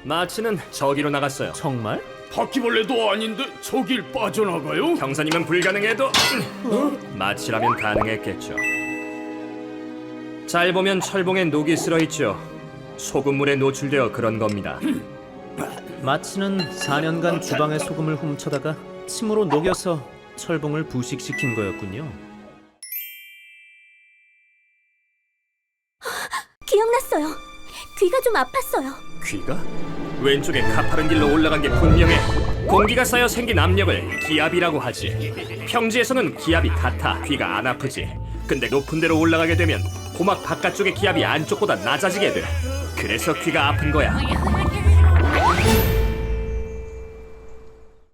마치는 저기로 나갔어요. 정말? 바퀴벌레도 아닌데 저길 빠져나가요? 형사님은 불가능해도 마치라면 가능했겠죠. 잘 보면 철봉에 녹이 쓸어있죠. 소금물에 노출되어 그런 겁니다. 마치는 4년간 주방의 소금을 훔쳐다가 침으로 녹여서 철봉을 부식시킨 거였군요. 기억났어요. 귀가 좀 아팠어요. 귀가? 왼쪽에 가파른 길로 올라간 게 분명해. 공기가 쌓여 생긴 압력을 기압이라고 하지. 평지에서는 기압이 같아 귀가 안 아프지. 근데 높은 데로 올라가게 되면 고막 바깥쪽의 기압이 안쪽보다 낮아지게 돼. 그래서 귀가 아픈 거야.